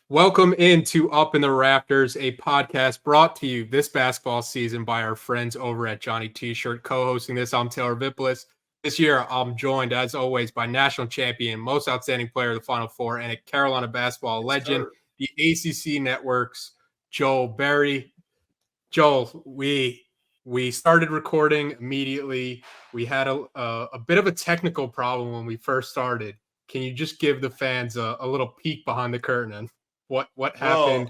Welcome into Up in the Rafters, a podcast brought to you this basketball season by our friends over at Johnny TShirt. Co-hosting this, I'm Taylor Vippolis. This year, I'm joined, as always, by national champion, most outstanding player of the Final Four, and a Carolina basketball legend, the ACC Network's Joel Berry. Joel, we started recording immediately. We had a bit of a technical problem when we first started. Can you just give the fans a little peek behind the curtain and what happened?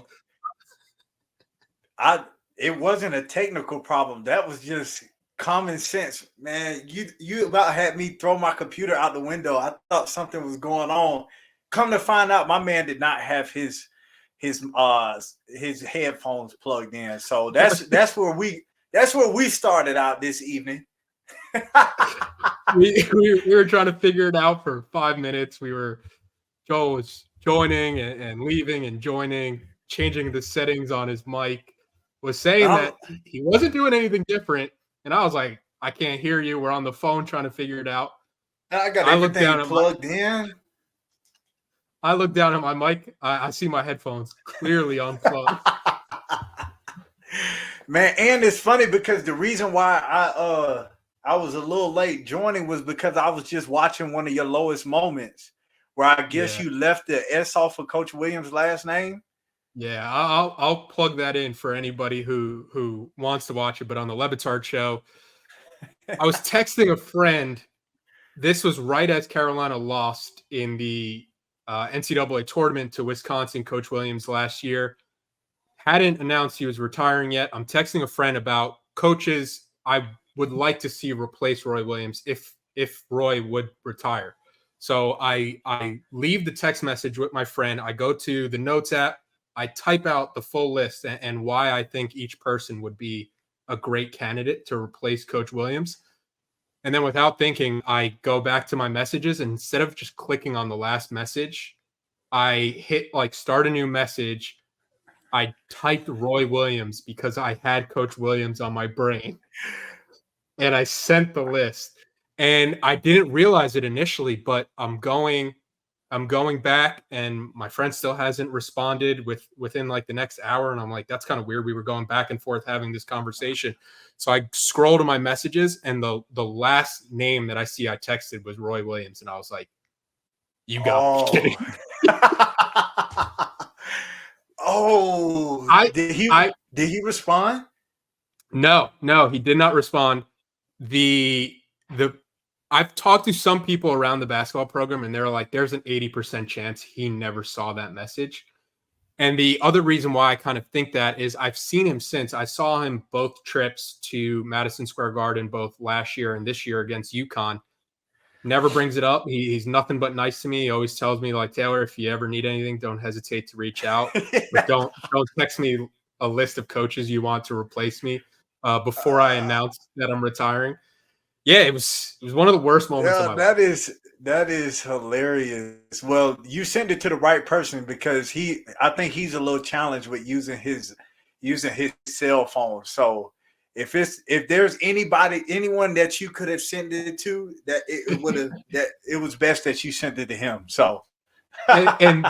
It wasn't a technical problem. That was just common sense, man. You about had me throw my computer out the window. I thought something was going on. Come to find out, my man did not have his headphones plugged in. So that's where we started out this evening. we were trying to figure it out for 5 minutes. Joel was joining and leaving and joining, changing the settings on his mic, was saying that he wasn't doing anything different. And I was like, I can't hear you. We're on the phone trying to figure it out. I got everything plugged in. I look down at my mic. I see my headphones clearly unplugged. Man, and it's funny because the reason why I was a little late joining was because I was just watching one of your lowest moments where I guess you left the S off of Coach Williams' last name. Yeah, I'll plug that in for anybody who wants to watch it. But on the Le Batard show, I was texting a friend. This was right as Carolina lost in the NCAA tournament to Wisconsin. Coach Williams last year hadn't announced he was retiring yet. I'm texting a friend about coaches I would like to see replace Roy Williams if Roy would retire. So I leave the text message with my friend. I go to the notes app. I type out the full list and why I think each person would be a great candidate to replace Coach Williams. And then without thinking, I go back to my messages. And instead of just clicking on the last message, I hit start a new message. I typed Roy Williams because I had Coach Williams on my brain. And I sent the list. And I didn't realize it initially, but I'm going back and my friend still hasn't responded within the next hour. And I'm like, that's kind of weird. We were going back and forth having this conversation. So I scroll to my messages and the last name that I see I texted was Roy Williams. And I was like, you got me kidding. Did he respond? No, he did not respond. I've talked to some people around the basketball program and they're like, there's an 80% chance he never saw that message. And the other reason why I kind of think that is I've seen him since. I saw him both trips to Madison Square Garden, both last year and this year against UConn. Never brings it up. He's nothing but nice to me. He always tells me, Taylor, if you ever need anything, don't hesitate to reach out. But don't text me a list of coaches you want to replace me before I announce that I'm retiring. Yeah, it was one of the worst moments of my life. That is hilarious. Well, you sent it to the right person because I think he's a little challenged with using his cell phone. So if there's anyone that you could have sent it to, that it was best that you sent it to him. So and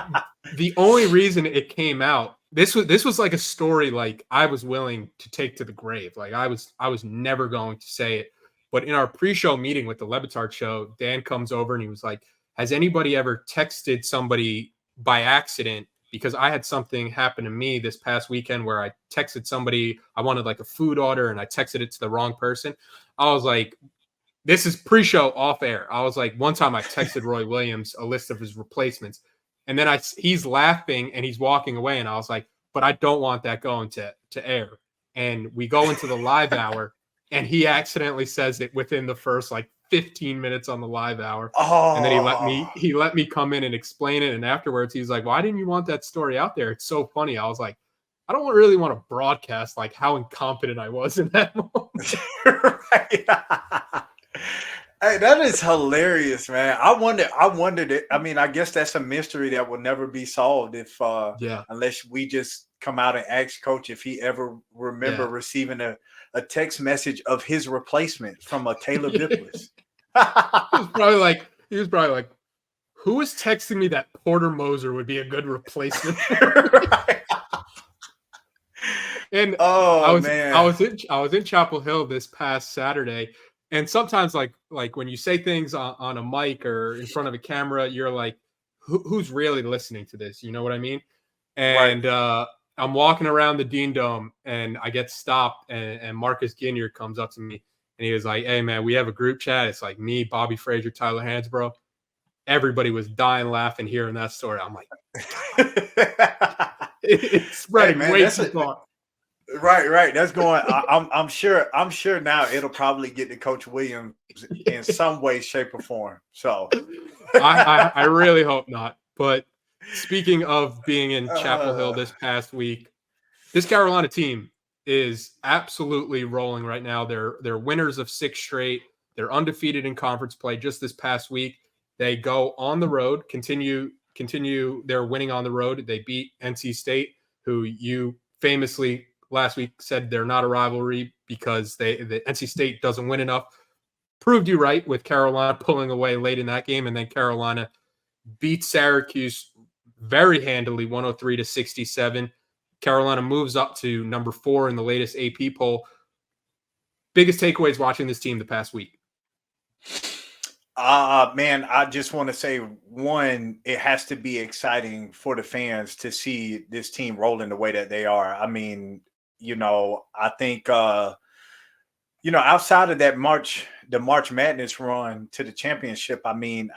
the only reason it came out, this was like a story I was willing to take to the grave. I was never going to say it. But in our pre-show meeting with the Le Batard show, Dan comes over and he was like, has anybody ever texted somebody by accident? Because I had something happen to me this past weekend where I texted somebody, I wanted a food order and I texted it to the wrong person. I was like, this is pre-show off air. I was like, one time I texted Roy Williams a list of his replacements. And then he's laughing and he's walking away. And I was like, but I don't want that going to air. And we go into the live hour. And he accidentally says it within the first 15 minutes on the live hour. And then he let me come in and explain it. And afterwards, he's like, why didn't you want that story out there? It's so funny. I was like, I don't really want to broadcast how incompetent I was in that moment. Right. Hey, that is hilarious, man. I wondered it. I mean, I guess that's a mystery that will never be solved unless we just come out and ask Coach if he ever remember receiving a text message of his replacement from a Taylor Vippolis. He was probably like, Who was texting me that Porter Moser would be a good replacement? Right. And Oh I man. was in Chapel Hill this past Saturday, and sometimes like when you say things on a mic or in front of a camera, you're like, who's really listening to this? You know what I mean? Right. And I'm walking around the Dean Dome, and I get stopped, and Marcus Ginyard comes up to me, and he was like, "Hey man, we have a group chat. It's like me, Bobby Frazier, Tyler Hansbrough." Everybody was dying laughing hearing that story. I'm like, it's Hey spreading man, way that's too a far. right. That's going. I'm sure. I'm sure now it'll probably get to Coach Williams in some way, shape, or form. So, I really hope not. But speaking of being in Chapel Hill uh, this past week, this Carolina team is absolutely rolling right now. They're winners of 6 straight. They're undefeated in conference play. Just this past week, they go on the road, continue their winning on the road. They beat NC State, who you famously last week said they're not a rivalry because the NC State doesn't win enough. Proved you right with Carolina pulling away late in that game, and then Carolina beat Syracuse very handily, 103-67. Carolina moves up to number 4 in the latest AP poll. Biggest takeaways watching this team the past week? man, I just want to say one, it has to be exciting for the fans to see this team rolling the way that they are. I mean, I think outside of the March Madness run to the championship, I mean,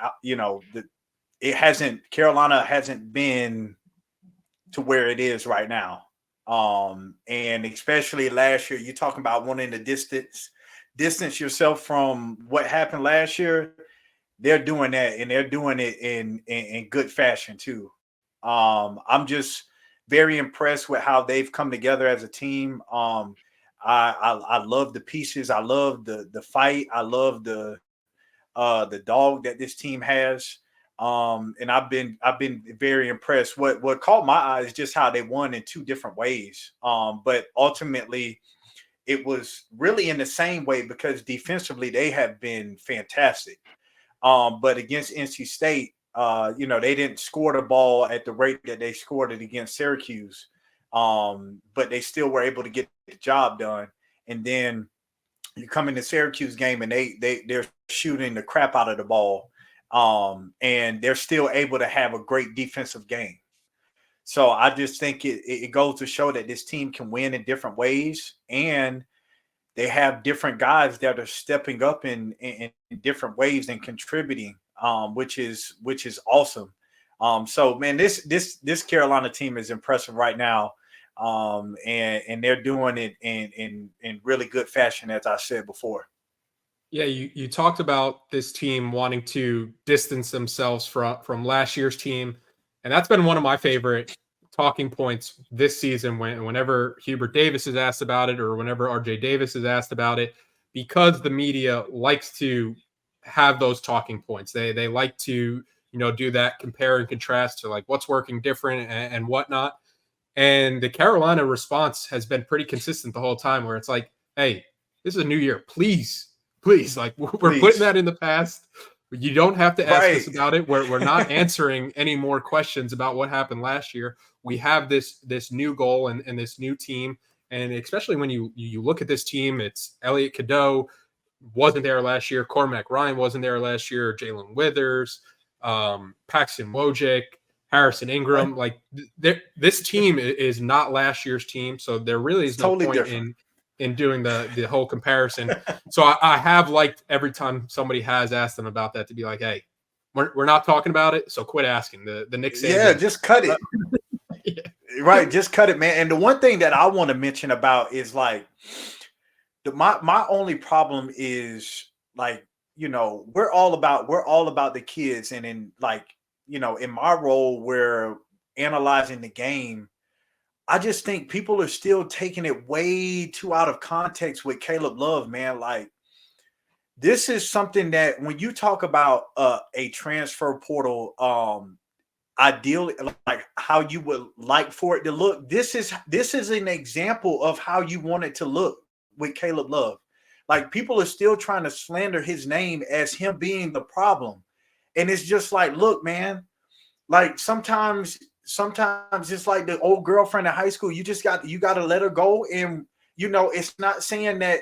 Carolina hasn't been to where it is right now. And especially last year, you're talking about wanting to distance yourself from what happened last year. They're doing that, and they're doing it in good fashion too. I'm just very impressed with how they've come together as a team. I love the pieces. I love the fight. I love the dog that this team has. And I've been very impressed. What caught my eye is just how they won in 2 different ways. But ultimately, it was really in the same way because defensively they have been fantastic. But against NC State, they didn't score the ball at the rate that they scored it against Syracuse. But they still were able to get the job done. And then you come in the Syracuse game and they're shooting the crap out of the ball. And they're still able to have a great defensive game. So I just think it goes to show that this team can win in different ways, and they have different guys that are stepping up in different ways and contributing, which is awesome. So man, this Carolina team is impressive right now. And they're doing it in really good fashion, as I said before. Yeah, you talked about this team wanting to distance themselves from last year's team, and that's been one of my favorite talking points this season. Whenever Hubert Davis is asked about it, or whenever RJ Davis is asked about it, because the media likes to have those talking points. They like to do that compare and contrast to like what's working different and whatnot. And the Carolina response has been pretty consistent the whole time, where it's like, hey, this is a new year. Please, like we're putting that in the past. You don't have to ask us Right. about it. We're not answering any more questions about what happened last year. We have this new goal and this new team. And especially when you look at this team, it's Elliot Cadeau wasn't there last year. Cormac Ryan wasn't there last year. Jaylen Withers, Paxton Wojcik, Harrison Ingram. Like this team is not last year's team, so there really is It's no totally point different. in doing the whole comparison. So I have liked every time somebody has asked them about that to be like, hey, we're not talking about it, so quit asking. The Nick Saban. Yeah, just cut it. Yeah. Right, just cut it, man. And the one thing that I want to mention about is like my only problem is like, we're all about the kids, and in like, in my role we're analyzing the game. I just think people are still taking it way too out of context with Caleb Love, man. Like, this is something that when you talk about a transfer portal, ideally, like how you would like for it to look, this is an example of how you want it to look with Caleb Love. Like, people are still trying to slander his name as him being the problem. And it's just like, look, man, like sometimes it's like the old girlfriend in high school. You got to let her go. And, it's not saying that,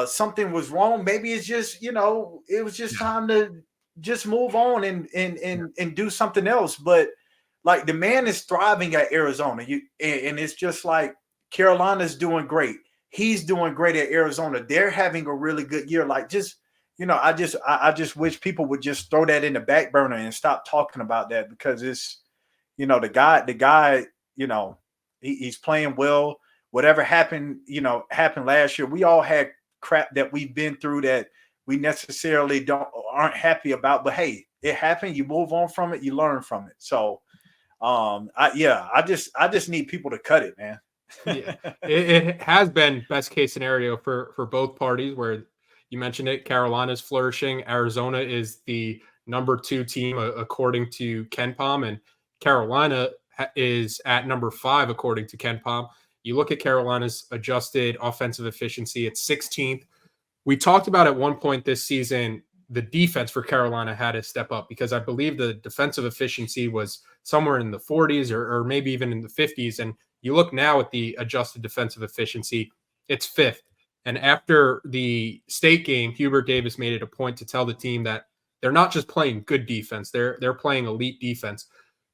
something was wrong. Maybe it's just, it was just time to just move on and do something else. But like the man is thriving at Arizona. And it's just like Carolina's doing great. He's doing great at Arizona. They're having a really good year. Like just, I just wish people would just throw that in the back burner and stop talking about that, because it's, the guy, he's playing well. Whatever happened last year. We all had crap that we've been through that we necessarily aren't happy about. But hey, it happened. You move on from it. You learn from it. So, I just need people to cut it, man. Yeah, it has been best case scenario for both parties, where you mentioned it. Carolina's flourishing. Arizona is the number 2 team according to KenPom, and Carolina is at number 5 according to KenPom. You look at Carolina's adjusted offensive efficiency, it's 16th. We talked about at one point this season, the defense for Carolina had to step up, because I believe the defensive efficiency was somewhere in the 40s or maybe even in the 50s. And you look now at the adjusted defensive efficiency, it's 5th. And after the state game, Hubert Davis made it a point to tell the team that they're not just playing good defense, they're playing elite defense.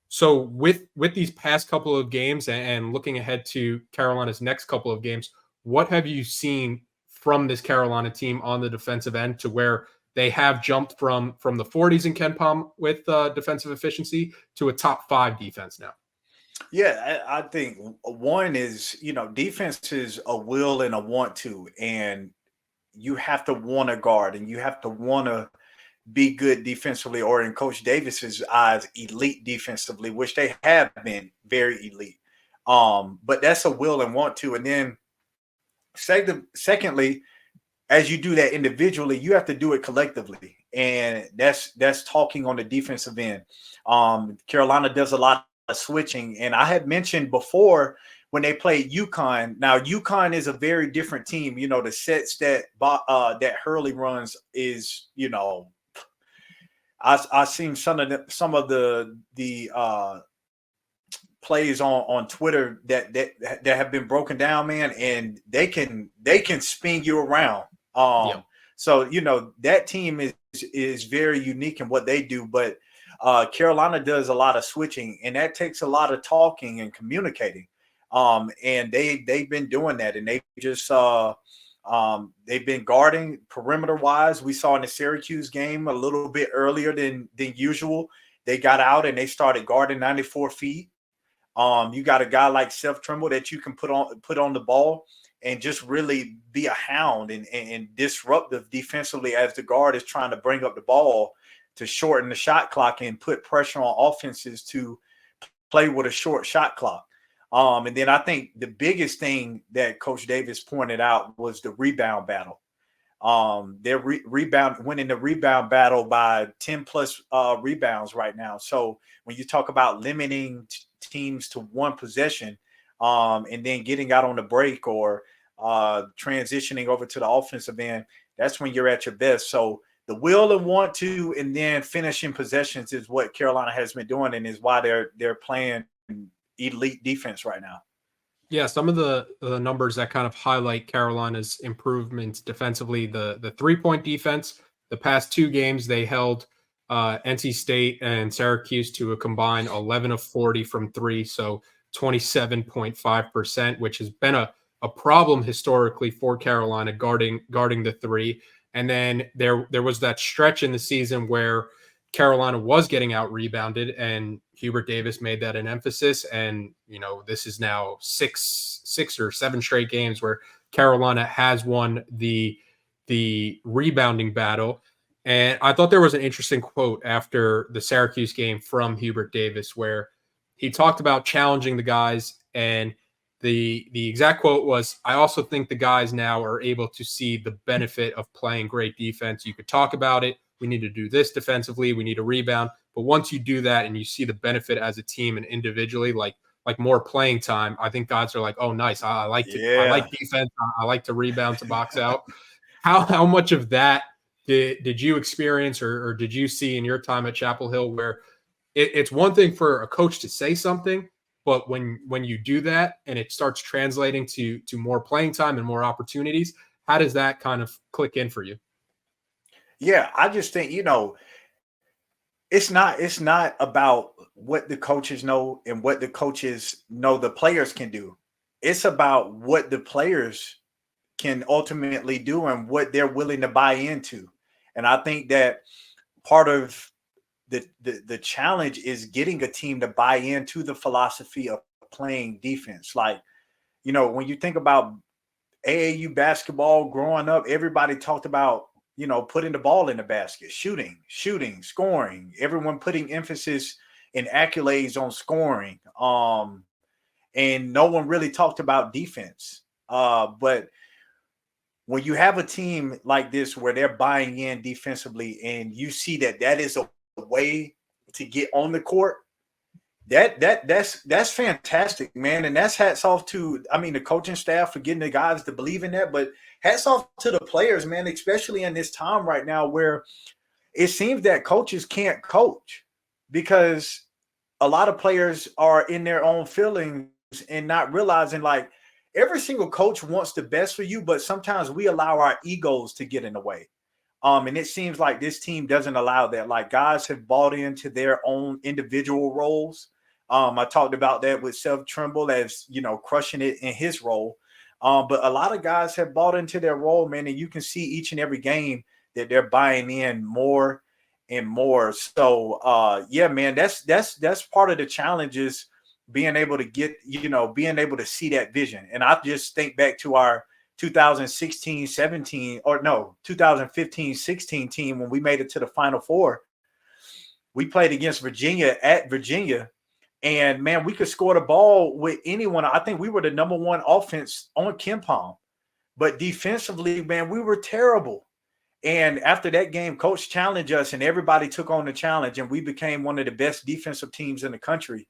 So with these past couple of games and looking ahead to Carolina's next couple of games, what have you seen from this Carolina team on the defensive end to where they have jumped from the 40s in KenPom with defensive efficiency to a top 5 defense now? Yeah, I think one is, defense is a will and a want to, and you have to want to guard and you have to want to be good defensively, or in Coach Davis's eyes, elite defensively, which they have been very elite. But that's a will and want to. And then secondly, as you do that individually, you have to do it collectively. And that's talking on the defensive end. Carolina does a lot of switching. And I had mentioned before when they played UConn. Now, UConn is a very different team. The sets that Hurley runs is, I've seen some of the plays on Twitter that have been broken down, man, and they can spin you around. So that team is very unique in what they do, but Carolina does a lot of switching, and that takes a lot of talking and communicating. And they've been doing that, and they just they've been guarding perimeter wise. We saw in the Syracuse game a little bit earlier than usual. They got out and they started guarding 94 feet. You got a guy like Seth Trimble that you can put on the ball and just really be a hound and disruptive defensively as the guard is trying to bring up the ball to shorten the shot clock and put pressure on offenses to play with a short shot clock. And then I think the biggest thing that Coach Davis pointed out was the rebound battle. They're winning the rebound battle by 10 plus rebounds right now. So when you talk about limiting teams to one possession and then getting out on the break or transitioning over to the offensive end, that's when you're at your best. So the will and want to, and then finishing possessions is what Carolina has been doing, and is why they're playing elite defense right now. Yeah, some of the numbers that kind of highlight Carolina's improvements defensively, the 3-point defense, the past 2 games, they held NC State and Syracuse to a combined 11 of 40 from 3, so 27.5%, which has been a problem historically for Carolina guarding the 3. And then there was that stretch in the season where Carolina was getting out rebounded, and Hubert Davis made that an emphasis. And, this is now six or 7 straight games where Carolina has won the rebounding battle. And I thought there was an interesting quote after the Syracuse game from Hubert Davis, where he talked about challenging the guys. And the exact quote was, "I also think the guys now are able to see the benefit of playing great defense. You could talk about it. We need to do this defensively. We need a rebound. But once you do that and you see the benefit as a team and individually, like more playing time, I think guys are like, oh, nice. I like defense. I like to rebound, to box out." How much of that did you experience or did you see in your time at Chapel Hill where it's one thing for a coach to say something, but when you do that and it starts translating to more playing time and more opportunities, how does that kind of click in for you? Yeah, I just think, it's not about what the coaches know and what the coaches know the players can do. It's about what the players can ultimately do and what they're willing to buy into. And I think that part of the challenge is getting a team to buy into the philosophy of playing defense. Like, when you think about AAU basketball growing up, everybody talked about, putting the ball in the basket, shooting, scoring, everyone putting emphasis and accolades on scoring. And no one really talked about defense. But when you have a team like this where they're buying in defensively and you see that is a way to get on the court, that's fantastic, man. And that's hats off to, the coaching staff for getting the guys to believe in that, but hats off to the players, man, especially in this time right now where it seems that coaches can't coach because a lot of players are in their own feelings and not realizing, like, every single coach wants the best for you, but sometimes we allow our egos to get in the way. And it seems like this team doesn't allow that. Like, guys have bought into their own individual roles. I talked about that with Seth Trimble as, crushing it in his role. But a lot of guys have bought into their role, man, and you can see each and every game that they're buying in more and more. So, yeah, man, that's part of the challenge is being able to get, being able to see that vision. And I just think back to our 2015-16 team when we made it to the Final Four. We played against Virginia at Virginia, and man, we could score the ball with anyone. I think we were the number one offense on KenPom, but defensively, man, we were terrible. And after that game, coach challenged us and everybody took on the challenge, and we became one of the best defensive teams in the country.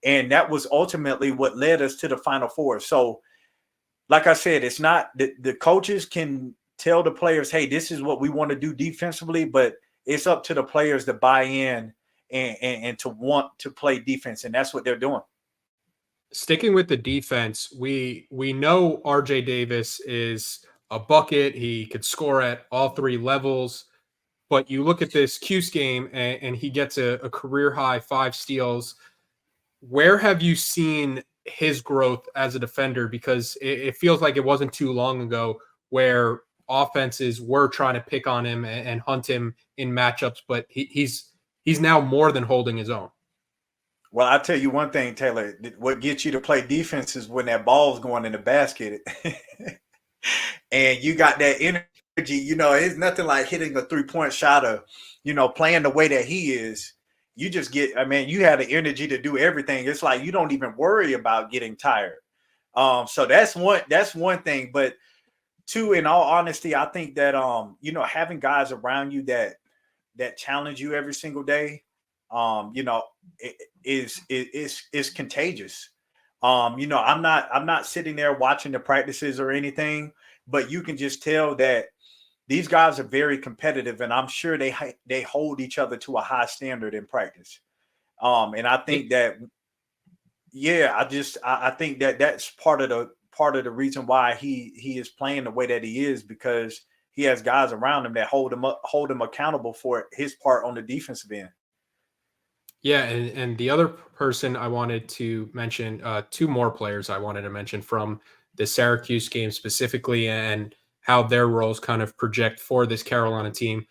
And that was ultimately what led us to the Final Four. So, like I said, it's not the coaches can tell the players, hey, this is what we want to do defensively, but it's up to the players to buy in and to want to play defense. And that's what they're doing. Sticking with the defense, we know RJ Davis is a bucket. He could score at all three levels. But you look at this Cuse game and he gets a career high 5 steals. Where have you seen his growth as a defender? Because it feels like it wasn't too long ago where offenses were trying to pick on him and hunt him in matchups, but he's now more than holding his own. Well, I'll tell you one thing, Taylor. What gets you to play defense is when that ball's going in the basket and you got that energy. It's nothing like hitting a 3-point shot or, playing the way that he is. You just get, you have the energy to do everything. It's like you don't even worry about getting tired. So that's one thing. But two, in all honesty, I think that having guys around you that challenge you every single day, is contagious. I'm not sitting there watching the practices or anything, but you can just tell that these guys are very competitive, and I'm sure they hold each other to a high standard in practice. And I think that, I think that that's part of the reason why he is playing the way that he is, because he has guys around him that hold him accountable for his part on the defensive end. Yeah, and the other person I wanted to mention, 2 more players I wanted to mention from the Syracuse game specifically, and how their roles kind of project for this Carolina team.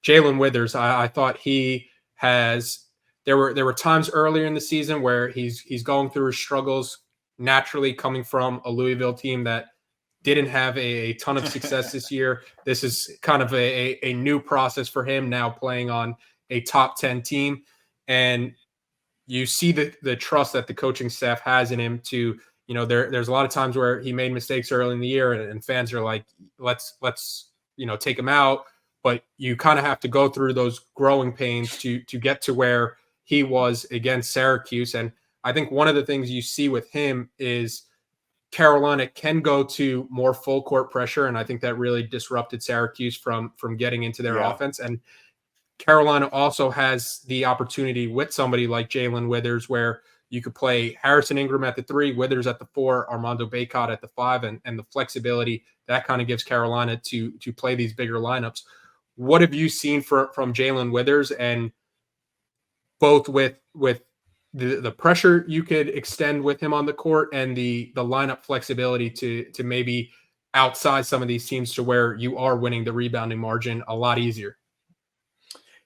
Jaylen Withers, I thought he has. There were times earlier in the season where he's going through his struggles naturally, coming from a Louisville team that didn't have a ton of success this year. This is kind of a new process for him now, playing on a top 10 team. And you see the trust that the coaching staff has in him to, there's a lot of times where he made mistakes early in the year and fans are like, let's take him out. But you kind of have to go through those growing pains to get to where he was against Syracuse. And I think one of the things you see with him is Carolina can go to more full court pressure, and I think that really disrupted Syracuse from getting into their offense. And Carolina also has the opportunity with somebody like Jaylen Withers, where you could play Harrison Ingram at the 3, Withers at the 4, Armando Bacot at the 5, and the flexibility that kind of gives Carolina to play these bigger lineups. What have you seen from Jaylen Withers, and both with the pressure you could extend with him on the court and the lineup flexibility to maybe outsize some of these teams to where you are winning the rebounding margin a lot easier?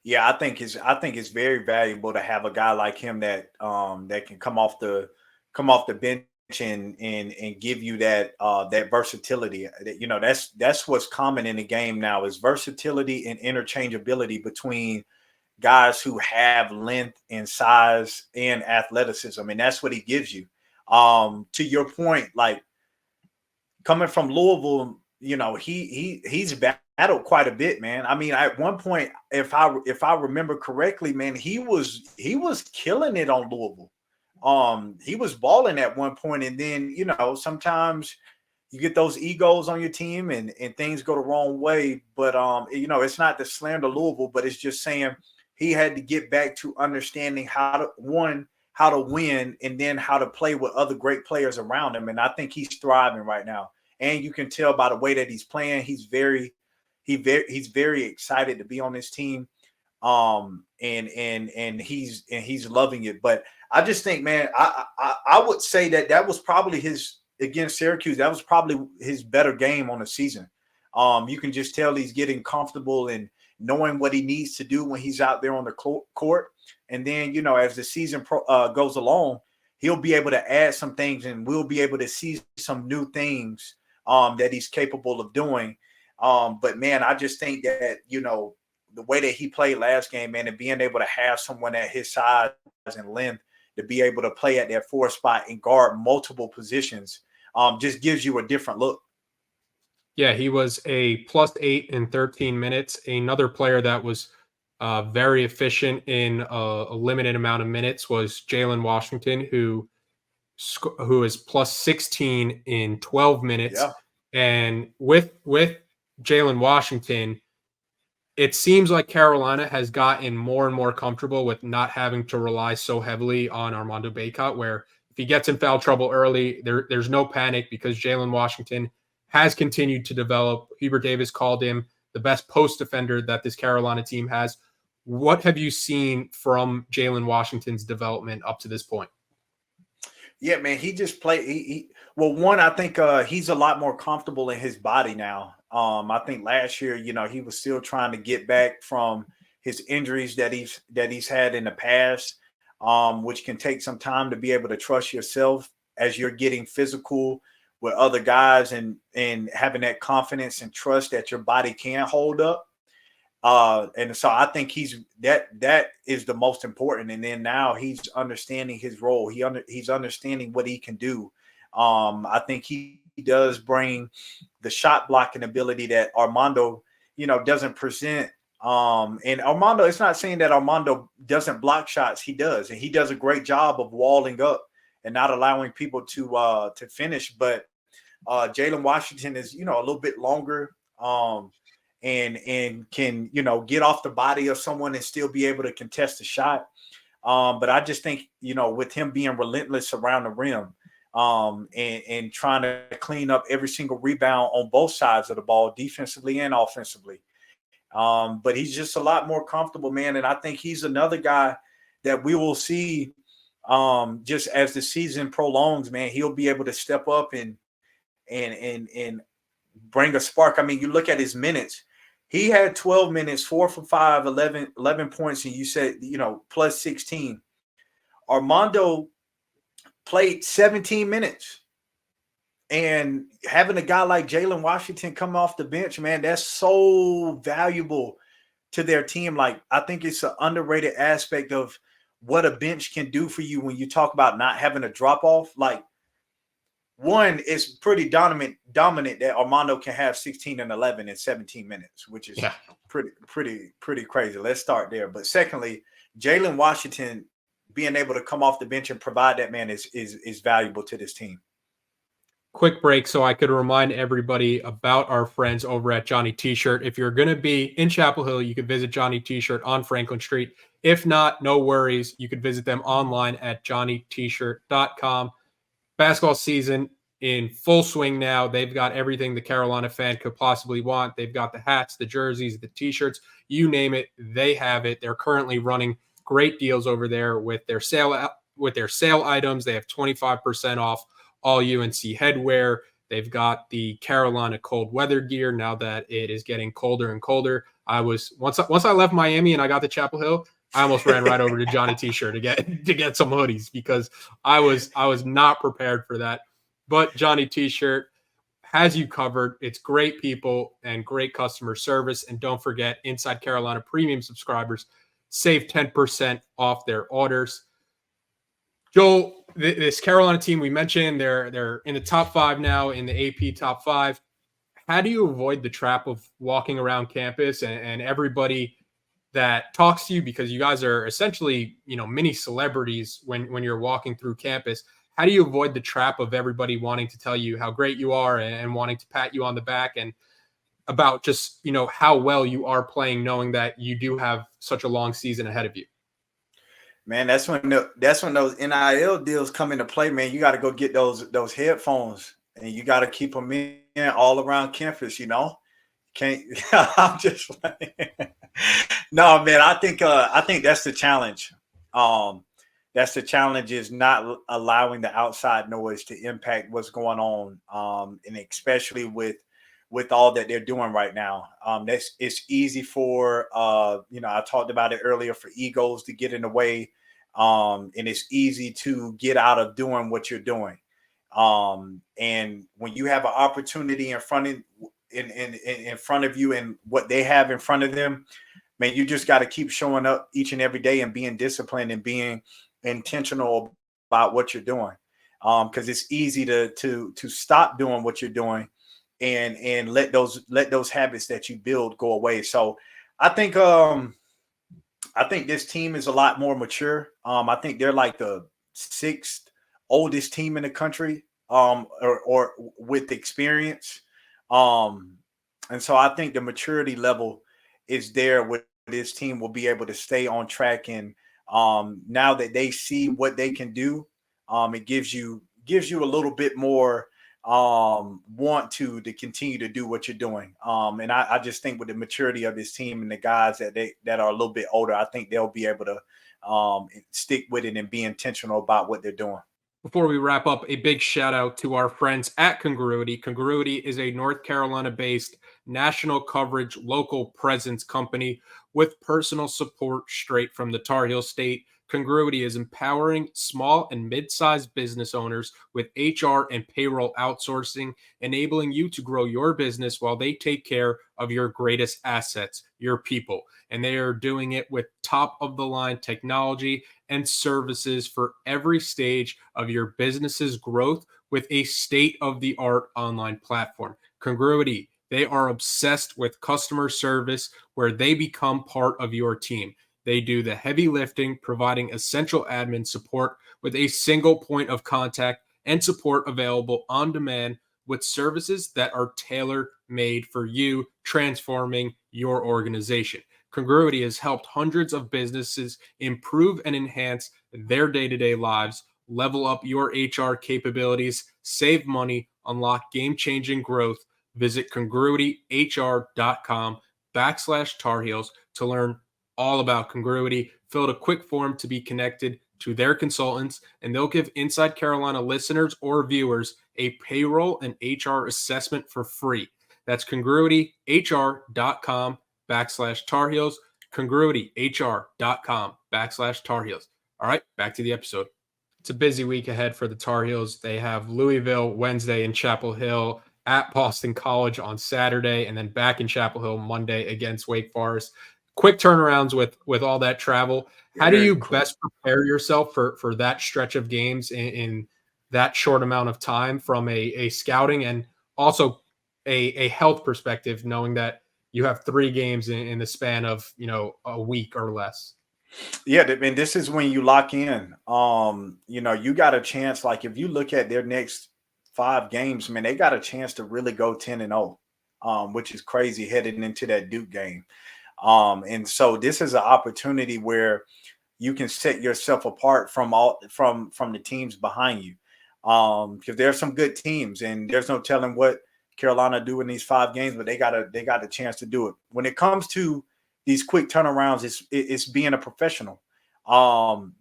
Yeah, I think it's very valuable to have a guy like him that that can come off the bench and give you that that versatility. That, that's what's common in the game now, is versatility and interchangeability between guys who have length and size and athleticism, and that's what he gives you. To your point, like coming from Louisville, he's battled quite a bit, man. I mean, at one point, if I remember correctly, man, he was killing it on Louisville. He was balling at one point, and then sometimes you get those egos on your team and things go the wrong way. But it's not to slander Louisville, but it's just saying he had to get back to understanding how to win, and then how to play with other great players around him. And I think he's thriving right now. And you can tell by the way that he's playing, he's very excited to be on this team. And he's loving it. But I just think, man, I would say that was probably his, against Syracuse, that was probably his better game on the season. You can just tell he's getting comfortable and knowing what he needs to do when he's out there on the court. And then, as the season goes along, he'll be able to add some things, and we'll be able to see some new things that he's capable of doing. But man, I just think that, the way that he played last game, man, and being able to have someone at his size and length to be able to play at that 4 spot and guard multiple positions, just gives you a different look. Yeah, he was a +8 in 13 minutes. Another player that was very efficient in a limited amount of minutes was Jaylen Washington, who is +16 in 12 minutes. Yeah. And with Jaylen Washington, it seems like Carolina has gotten more and more comfortable with not having to rely so heavily on Armando Bacot, where if he gets in foul trouble early, there's no panic, because Jaylen Washington has continued to develop. Hubert Davis called him the best post defender that this Carolina team has. What have you seen from Jaylen Washington's development up to this point? Yeah, man, he just played. One, I think he's a lot more comfortable in his body now. I think last year, he was still trying to get back from his injuries that he's had in the past, which can take some time to be able to trust yourself as you're getting physical with other guys, and having that confidence and trust that your body can hold up. And so I think that is the most important. And then now he's understanding his role. He's understanding what he can do. I think he does bring the shot blocking ability that Armando, doesn't present. And Armando, it's not saying that Armando doesn't block shots. He does, and he does a great job of walling up and not allowing people to finish. But Jaylen Washington is, a little bit longer. And can, get off the body of someone and still be able to contest the shot. But I just think, with him being relentless around the rim, and trying to clean up every single rebound on both sides of the ball, defensively and offensively. But he's just a lot more comfortable, man. And I think he's another guy that we will see just as the season prolongs, man. He'll be able to step up and bring a spark. I mean, you look at his minutes. He had 12 minutes, 4 for 5, 11 points, and you said, plus 16. Armando played 17 minutes. And having a guy like Jaylen Washington come off the bench, man, that's so valuable to their team. Like, I think it's an underrated aspect of what a bench can do for you when you talk about not having a drop-off. Like, one, is pretty dominant that Armando can have 16 and 11 in 17 minutes, which is pretty crazy. Let's start there. But secondly, Jaylen Washington being able to come off the bench and provide that, man, is valuable to this team. quick break so I could remind everybody about our friends over at Johnny TShirt. If you're going to be in Chapel Hill, you could visit Johnny TShirt on Franklin Street. If not, no worries. You could visit them online at johnnytshirt.com. Basketball season in full swing now. They've got everything the Carolina fan could possibly want. They've got the hats, the jerseys, the T-shirts, you name it, they have it. They're currently running great deals over there with their sale items. They have 25% off all UNC headwear. They've got the Carolina cold weather gear now that it is getting colder and colder. Once I left Miami and I got to Chapel Hill, I almost ran right over to Johnny T-shirt to get some hoodies because I was not prepared for that. But Johnny T-shirt has you covered. It's great people and great customer service. And don't forget, Inside Carolina premium subscribers save 10% off their orders. Joel, this Carolina team we mentioned, they're in the top 5 now in the AP top 5. How do you avoid the trap of walking around campus and everybody that talks to you, because you guys are essentially, mini celebrities when you're walking through campus? How do you avoid the trap of everybody wanting to tell you how great you are and wanting to pat you on the back and about just, how well you are playing, knowing that you do have such a long season ahead of you? Man, that's when those NIL deals come into play, man. You got to go get those headphones, and you got to keep them in all around campus. Can't. I'm just like, no, man. I think that's the challenge. That's the challenge, is not allowing the outside noise to impact what's going on, and especially with all that they're doing right now. It's easy for I talked about it earlier, for egos to get in the way, and it's easy to get out of doing what you're doing. And when you have an opportunity in front of you and what they have in front of them, man, you just got to keep showing up each and every day and being disciplined and being intentional about what you're doing. Because it's easy to stop doing what you're doing and let those habits that you build go away. So I think this team is a lot more mature. I think they're like the 6th oldest team in the country, or with experience. And so I think the maturity level is there where this team will be able to stay on track. And now that they see what they can do, it gives you a little bit more want to continue to do what you're doing. And I just think with the maturity of this team and the guys that are a little bit older, I think they'll be able to stick with it and be intentional about what they're doing. Before we wrap up, a big shout out to our friends at Congruity. Congruity is a North Carolina-based national coverage, local presence company with personal support straight from the Tar Heel State. Congruity is empowering small and mid-sized business owners with HR and payroll outsourcing, enabling you to grow your business while they take care of your greatest assets, your people. And they are doing it with top-of-the-line technology and services for every stage of your business's growth with a state-of-the-art online platform. Congruity, they are obsessed with customer service where they become part of your team. They do the heavy lifting, providing essential admin support with a single point of contact and support available on demand with services that are tailor-made for you, transforming your organization. Congruity has helped hundreds of businesses improve and enhance their day-to-day lives, level up your HR capabilities, save money, unlock game-changing growth. Visit congruityhr.com/Tar Heels to learn all about Congruity. Fill out a quick form to be connected to their consultants, and they'll give Inside Carolina listeners or viewers a payroll and HR assessment for free. That's congruityhr.com/Tar Heels, congruityhr.com/Tar Heels. All right, back to the episode. It's a busy week ahead for the Tar Heels. They have Louisville Wednesday in Chapel Hill, at Boston College on Saturday, and then back in Chapel Hill Monday against Wake Forest. Quick turnarounds with all that travel. How do you best prepare yourself for that stretch of games in that short amount of time, from a scouting and also a health perspective, knowing that you have 3 games in the span of a week or less? Yeah, and this is when you lock in. You got a chance. Like, if you look at their next 5 games, man, they got a chance to really go 10-0, which is crazy heading into that Duke game. And so this is an opportunity where you can set yourself apart from the teams behind you. Because there are some good teams, and there's no telling what Carolina do in these 5 games, but they got a chance to do it. When it comes to these quick turnarounds, it's being a professional,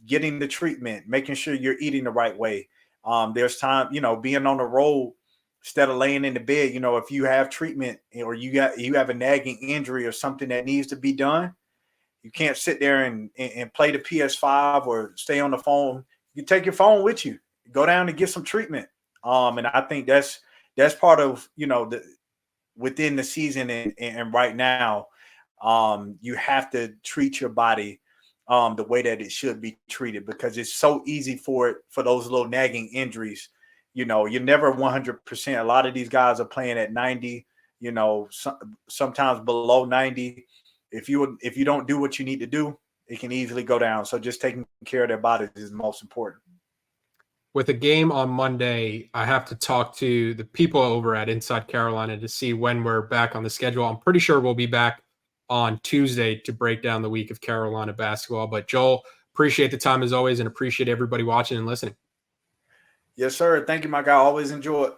getting the treatment, making sure you're eating the right way. There's time, being on the road instead of laying in the bed. If you have treatment or you have a nagging injury or something that needs to be done, you can't sit there and play the PS5 or stay on the phone. You take your phone with you, go down and get some treatment. And I think that's part of, within the season and right now, you have to treat your body the way that it should be treated, because it's so easy for those little nagging injuries. You're never 100%. A lot of these guys are playing at 90, sometimes below 90. If you don't do what you need to do, it can easily go down. So just taking care of their bodies is most important. With a game on Monday, I have to talk to the people over at Inside Carolina to see when we're back on the schedule. I'm pretty sure we'll be back on Tuesday to break down the week of Carolina basketball. But Joel, appreciate the time as always, and appreciate everybody watching and listening. Yes, sir. Thank you, my guy. Always enjoy it.